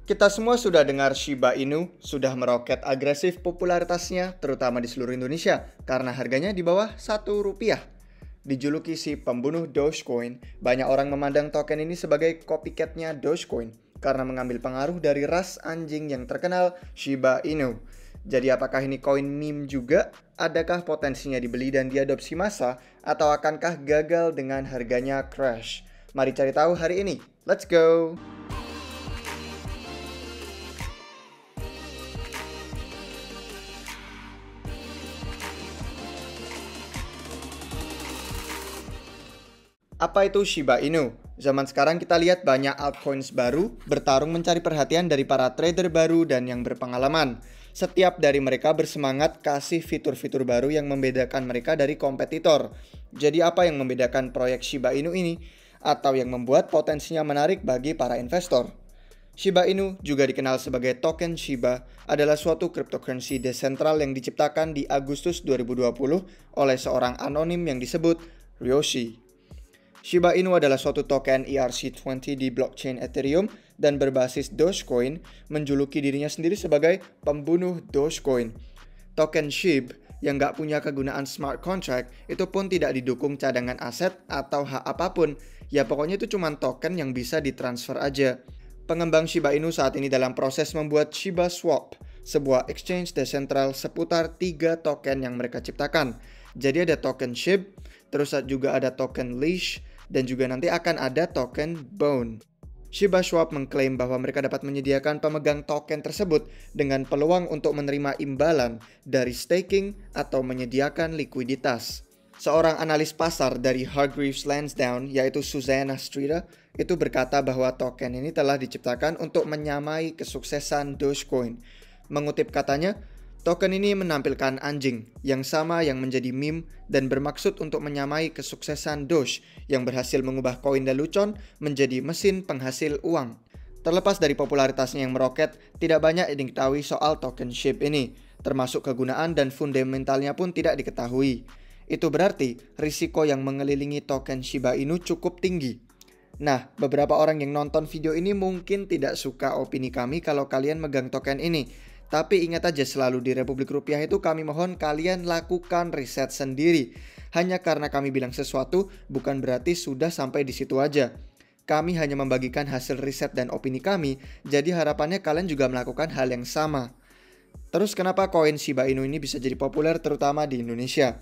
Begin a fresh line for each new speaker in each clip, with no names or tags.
Kita semua sudah dengar Shiba Inu sudah meroket agresif popularitasnya terutama di seluruh Indonesia karena harganya di bawah Rp1. Dijuluki si pembunuh Dogecoin, banyak orang memandang token ini sebagai copycatnya Dogecoin karena mengambil pengaruh dari ras anjing yang terkenal Shiba Inu. Jadi apakah ini koin meme juga? Adakah potensinya dibeli dan diadopsi massa? Atau akankah gagal dengan harganya crash? Mari cari tahu hari ini. Let's go! Apa itu Shiba Inu? Zaman sekarang kita lihat banyak altcoins baru bertarung mencari perhatian dari para trader baru dan yang berpengalaman. Setiap dari mereka bersemangat kasih fitur-fitur baru yang membedakan mereka dari kompetitor. Jadi apa yang membedakan proyek Shiba Inu ini? Atau yang membuat potensinya menarik bagi para investor? Shiba Inu, juga dikenal sebagai token Shiba, adalah suatu cryptocurrency desentral yang diciptakan di Agustus 2020 oleh seorang anonim yang disebut Ryoshi. Shiba Inu adalah suatu token ERC20 di blockchain Ethereum dan berbasis Dogecoin, menjuluki dirinya sendiri sebagai pembunuh Dogecoin. Token SHIB yang nggak punya kegunaan smart contract itu pun tidak didukung cadangan aset atau hak apapun. Ya pokoknya itu cuma token yang bisa ditransfer aja. Pengembang Shiba Inu saat ini dalam proses membuat Shiba Swap, sebuah exchange desentral seputar 3 token yang mereka ciptakan. Jadi ada token SHIB, terus juga ada token Leash, dan juga nanti akan ada token Bone. Shiba Swap mengklaim bahwa mereka dapat menyediakan pemegang token tersebut dengan peluang untuk menerima imbalan dari staking atau menyediakan likuiditas. Seorang analis pasar dari Hargreaves Lansdowne, yaitu Susanna Streeter, itu berkata bahwa token ini telah diciptakan untuk menyamai kesuksesan Dogecoin. Mengutip katanya, token ini menampilkan anjing yang sama yang menjadi meme dan bermaksud untuk menyamai kesuksesan Doge yang berhasil mengubah koin lelucon menjadi mesin penghasil uang. Terlepas dari popularitasnya yang meroket, tidak banyak yang diketahui soal token SHIB ini, termasuk kegunaan dan fundamentalnya pun tidak diketahui. Itu berarti risiko yang mengelilingi token Shiba Inu cukup tinggi. Nah, beberapa orang yang nonton video ini mungkin tidak suka opini kami kalau kalian megang token ini. Tapi ingat aja selalu di Republik Rupiah itu kami mohon kalian lakukan riset sendiri. Hanya karena kami bilang sesuatu bukan berarti sudah sampai di situ aja. Kami hanya membagikan hasil riset dan opini kami, jadi harapannya kalian juga melakukan hal yang sama. Terus kenapa koin Shiba Inu ini bisa jadi populer terutama di Indonesia?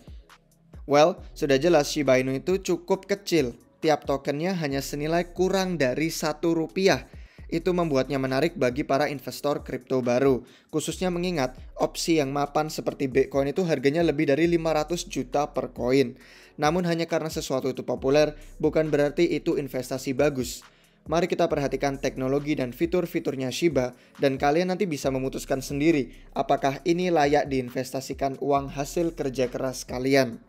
Well, sudah jelas Shiba Inu itu cukup kecil. Tiap tokennya hanya senilai kurang dari Rp1. Itu membuatnya menarik bagi para investor kripto baru. Khususnya mengingat opsi yang mapan seperti Bitcoin itu harganya lebih dari 500 juta per koin. Namun hanya karena sesuatu itu populer, bukan berarti itu investasi bagus. Mari kita perhatikan teknologi dan fitur-fiturnya Shiba, dan kalian nanti bisa memutuskan sendiri apakah ini layak diinvestasikan uang hasil kerja keras kalian.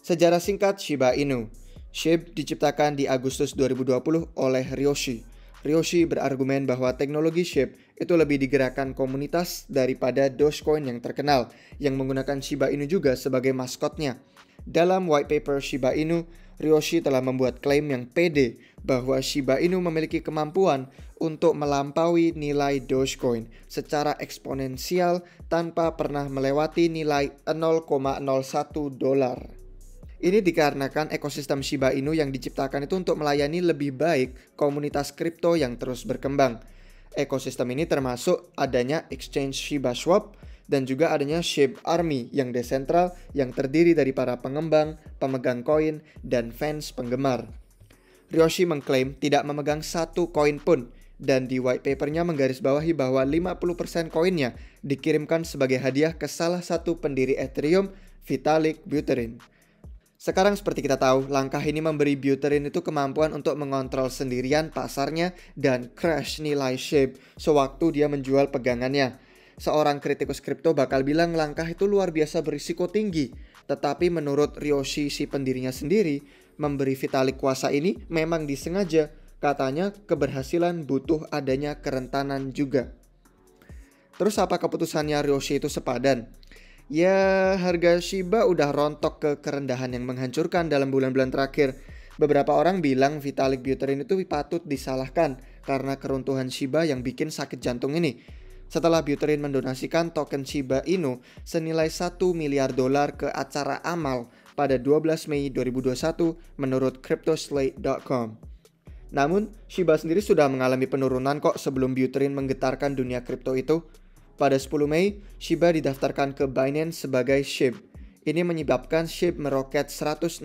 Sejarah singkat Shiba Inu. SHIB diciptakan di Agustus 2020 oleh Ryoshi. Ryoshi berargumen bahwa teknologi SHIB itu lebih digerakkan komunitas daripada Dogecoin yang terkenal, yang menggunakan Shiba Inu juga sebagai maskotnya. Dalam white paper Shiba Inu, Ryoshi telah membuat klaim yang pede bahwa Shiba Inu memiliki kemampuan untuk melampaui nilai Dogecoin secara eksponensial tanpa pernah melewati nilai $0,01. Ini dikarenakan ekosistem Shiba Inu yang diciptakan itu untuk melayani lebih baik komunitas kripto yang terus berkembang. Ekosistem ini termasuk adanya exchange Shiba Swap dan juga adanya SHIB Army yang desentral yang terdiri dari para pengembang, pemegang koin, dan fans penggemar. Ryoshi mengklaim tidak memegang satu koin pun dan di white papernya menggarisbawahi bahwa 50% koinnya dikirimkan sebagai hadiah ke salah satu pendiri Ethereum, Vitalik Buterin. Sekarang seperti kita tahu, langkah ini memberi Buterin itu kemampuan untuk mengontrol sendirian pasarnya dan crash nilai SHIB sewaktu dia menjual pegangannya. Seorang kritikus kripto bakal bilang langkah itu luar biasa berisiko tinggi. Tetapi menurut Ryoshi si pendirinya sendiri, memberi Vitalik kuasa ini memang disengaja. Katanya keberhasilan butuh adanya kerentanan juga. Terus apa keputusannya Ryoshi itu sepadan? Ya, harga Shiba udah rontok ke kerendahan yang menghancurkan dalam bulan-bulan terakhir. Beberapa orang bilang Vitalik Buterin itu patut disalahkan karena keruntuhan Shiba yang bikin sakit jantung ini. Setelah Buterin mendonasikan token Shiba Inu senilai $1 miliar ke acara amal pada 12 Mei 2021 menurut cryptoslate.com. Namun, Shiba sendiri sudah mengalami penurunan kok sebelum Buterin menggetarkan dunia kripto itu. Pada 10 Mei, Shiba didaftarkan ke Binance sebagai SHIB. Ini menyebabkan SHIB meroket 164%.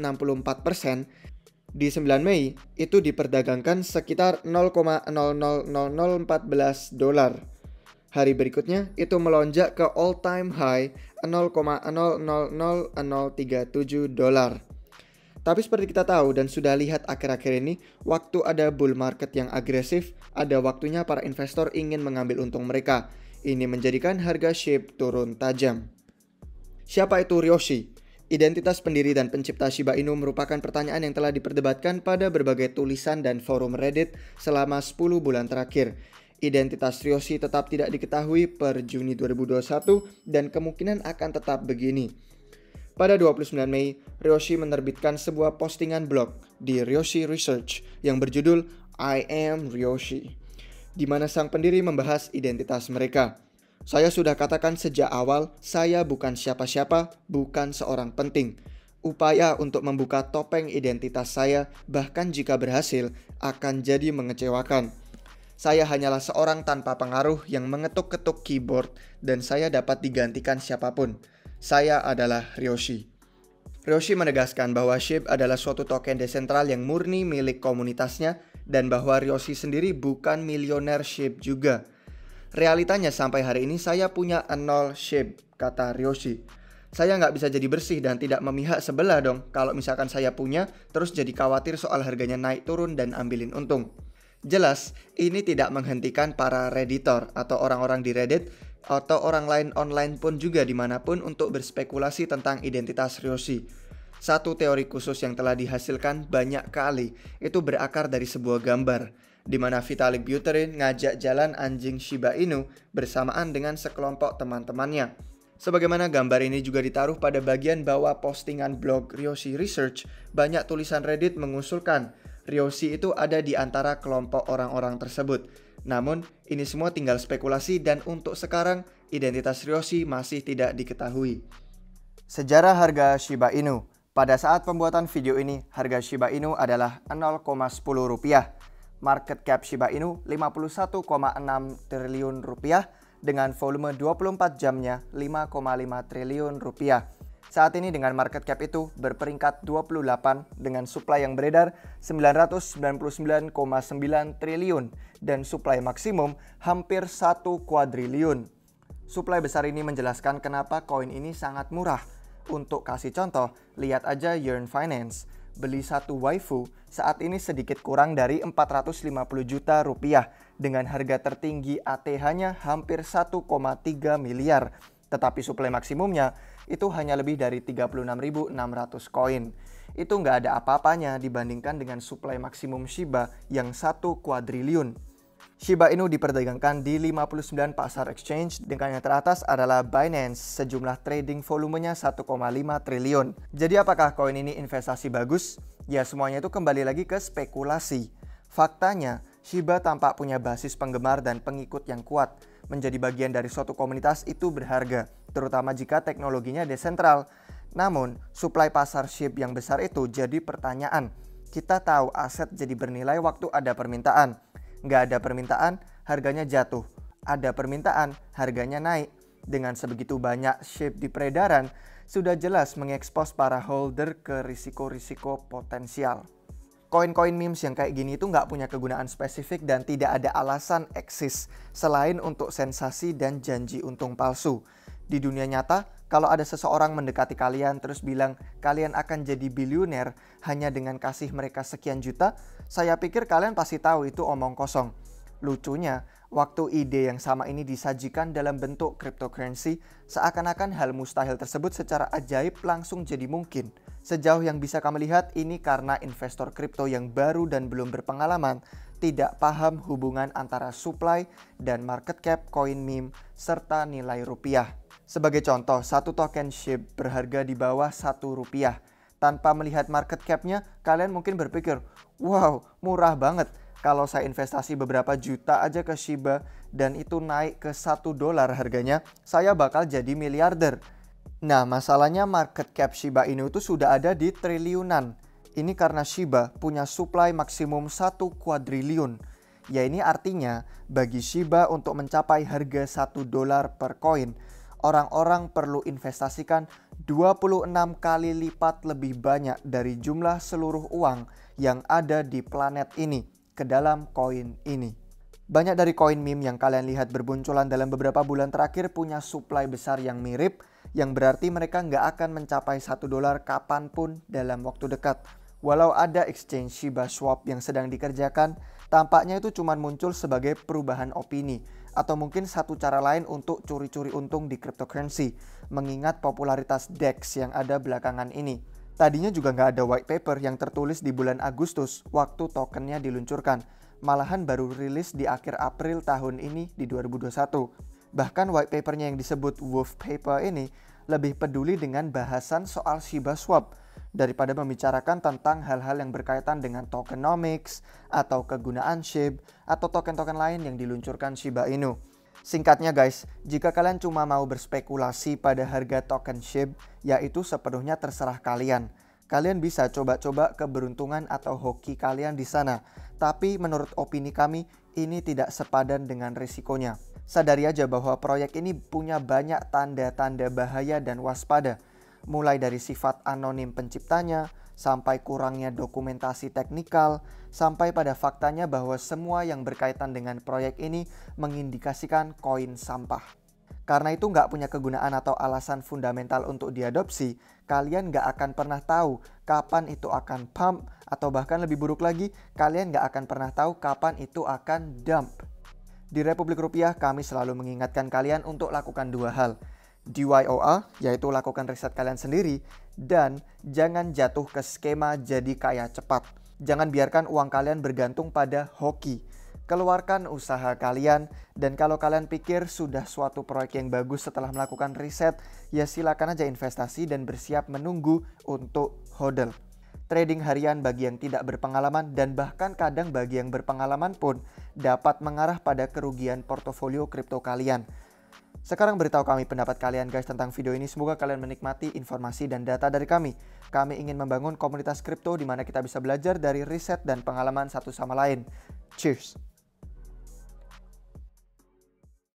Di 9 Mei, itu diperdagangkan sekitar $0,000014. Hari berikutnya, itu melonjak ke all-time high $0,000037. Tapi seperti kita tahu dan sudah lihat akhir-akhir ini, waktu ada bull market yang agresif, ada waktunya para investor ingin mengambil untung mereka. Ini menjadikan harga SHIB turun tajam. Siapa itu Ryoshi? Identitas pendiri dan pencipta Shiba Inu merupakan pertanyaan yang telah diperdebatkan pada berbagai tulisan dan forum Reddit selama 10 bulan terakhir. Identitas Ryoshi tetap tidak diketahui per Juni 2021 dan kemungkinan akan tetap begini. Pada 29 Mei, Ryoshi menerbitkan sebuah postingan blog di Ryoshi Research yang berjudul I Am Ryoshi, di mana sang pendiri membahas identitas mereka. Saya sudah katakan sejak awal, saya bukan siapa-siapa, bukan seorang penting. Upaya untuk membuka topeng identitas saya, bahkan jika berhasil, akan jadi mengecewakan. Saya hanyalah seorang tanpa pengaruh yang mengetuk-ketuk keyboard dan saya dapat digantikan siapapun. Saya adalah Ryoshi. Ryoshi menegaskan bahwa SHIB adalah suatu token desentral yang murni milik komunitasnya dan bahwa Ryoshi sendiri bukan milioner SHIB juga. Realitanya sampai hari ini saya punya 0 SHIB, kata Ryoshi. Saya nggak bisa jadi bersih dan tidak memihak sebelah dong kalau misalkan saya punya terus jadi khawatir soal harganya naik turun dan ambilin untung. Jelas, ini tidak menghentikan para redditor atau orang-orang di Reddit atau orang lain online pun juga dimanapun untuk berspekulasi tentang identitas Ryoshi. Satu teori khusus yang telah dihasilkan banyak kali itu berakar dari sebuah gambar di mana Vitalik Buterin ngajak jalan anjing Shiba Inu bersamaan dengan sekelompok teman-temannya. Sebagaimana gambar ini juga ditaruh pada bagian bawah postingan blog Ryoshi Research, banyak tulisan Reddit mengusulkan Ryoshi itu ada di antara kelompok orang-orang tersebut. Namun, ini semua tinggal spekulasi dan untuk sekarang, identitas Ryoshi masih tidak diketahui. Sejarah harga Shiba Inu. Pada saat pembuatan video ini, harga Shiba Inu adalah 0,10 rupiah. Market cap Shiba Inu 51,6 triliun rupiah dengan volume 24 jamnya 5,5 triliun rupiah. Saat ini dengan market cap itu berperingkat 28 dengan supply yang beredar 999,9 triliun dan supply maksimum hampir 1 kuadriliun. Supply besar ini menjelaskan kenapa koin ini sangat murah. Untuk kasih contoh, lihat aja Yearn Finance. Beli satu waifu saat ini sedikit kurang dari 450 juta rupiah dengan harga tertinggi ATH-nya hampir 1,3 miliar. Tetapi suplai maksimumnya itu hanya lebih dari 36.600 koin. Itu nggak ada apa-apanya dibandingkan dengan suplai maksimum Shiba yang 1 kuadriliun. Shiba Inu diperdagangkan di 59 pasar exchange dengan yang teratas adalah Binance, sejumlah trading volumenya 1,5 triliun. Jadi apakah koin ini investasi bagus? Ya semuanya itu kembali lagi ke spekulasi. Faktanya, Shiba tampak punya basis penggemar dan pengikut yang kuat. Menjadi bagian dari suatu komunitas itu berharga, terutama jika teknologinya desentral. Namun, suplai pasar SHIB yang besar itu jadi pertanyaan. Kita tahu aset jadi bernilai waktu ada permintaan. Nggak ada permintaan, harganya jatuh. Ada permintaan, harganya naik. Dengan sebegitu banyak SHIB di peredaran, sudah jelas mengekspos para holder ke risiko-risiko potensial. Koin-koin memes yang kayak gini itu nggak punya kegunaan spesifik dan tidak ada alasan eksis selain untuk sensasi dan janji untung palsu. Di dunia nyata, kalau ada seseorang mendekati kalian terus bilang kalian akan jadi bilioner hanya dengan kasih mereka sekian juta, saya pikir kalian pasti tahu itu omong kosong. Lucunya, waktu ide yang sama ini disajikan dalam bentuk cryptocurrency, seakan-akan hal mustahil tersebut secara ajaib langsung jadi mungkin. Sejauh yang bisa kami lihat, ini karena investor kripto yang baru dan belum berpengalaman tidak paham hubungan antara supply dan market cap koin meme serta nilai rupiah. Sebagai contoh, satu token SHIB berharga di bawah 1 rupiah. Tanpa melihat market cap-nya, kalian mungkin berpikir, wow, murah banget. Kalau saya investasi beberapa juta aja ke Shiba dan itu naik ke $1 harganya, saya bakal jadi miliarder. Nah, masalahnya market cap Shiba Inu itu sudah ada di triliunan. Ini karena Shiba punya supply maksimum 1 kuadriliun. Ya ini artinya bagi Shiba untuk mencapai harga $1 per koin, orang-orang perlu investasikan 26 kali lipat lebih banyak dari jumlah seluruh uang yang ada di planet ini ke dalam koin ini. Banyak dari koin meme yang kalian lihat berbunculan dalam beberapa bulan terakhir punya supply besar yang mirip, yang berarti mereka nggak akan mencapai $1 kapanpun dalam waktu dekat. Walau ada exchange Shiba Swap yang sedang dikerjakan, tampaknya itu cuma muncul sebagai perubahan opini atau mungkin satu cara lain untuk curi-curi untung di cryptocurrency, mengingat popularitas DEX yang ada belakangan ini. Tadinya juga nggak ada white paper yang tertulis di bulan Agustus waktu tokennya diluncurkan, malahan baru rilis di akhir April tahun ini di 2021. Bahkan white papernya yang disebut Wolf Paper ini lebih peduli dengan bahasan soal Shiba Swap daripada membicarakan tentang hal-hal yang berkaitan dengan tokenomics atau kegunaan SHIB atau token-token lain yang diluncurkan Shiba Inu. Singkatnya guys, jika kalian cuma mau berspekulasi pada harga token SHIB, yaitu sepenuhnya terserah kalian. Kalian bisa coba-coba keberuntungan atau hoki kalian di sana. Tapi menurut opini kami, ini tidak sepadan dengan risikonya. Sadari aja bahwa proyek ini punya banyak tanda-tanda bahaya dan waspada. Mulai dari sifat anonim penciptanya, sampai kurangnya dokumentasi teknikal, sampai pada faktanya bahwa semua yang berkaitan dengan proyek ini mengindikasikan koin sampah. Karena itu nggak punya kegunaan atau alasan fundamental untuk diadopsi, kalian nggak akan pernah tahu kapan itu akan pump, atau bahkan lebih buruk lagi, kalian nggak akan pernah tahu kapan itu akan dump. Di Republik Rupiah, kami selalu mengingatkan kalian untuk lakukan dua hal. DYOR, yaitu lakukan riset kalian sendiri, dan jangan jatuh ke skema jadi kaya cepat. Jangan biarkan uang kalian bergantung pada hoki. Keluarkan usaha kalian, dan kalau kalian pikir sudah suatu proyek yang bagus setelah melakukan riset, ya silakan aja investasi dan bersiap menunggu untuk hodl. Trading harian bagi yang tidak berpengalaman dan bahkan kadang bagi yang berpengalaman pun dapat mengarah pada kerugian portofolio kripto kalian. Sekarang beritahu kami pendapat kalian guys tentang video ini. Semoga kalian menikmati informasi dan data dari kami. Kami ingin membangun komunitas kripto di mana kita bisa belajar dari riset dan pengalaman satu sama lain. Cheers!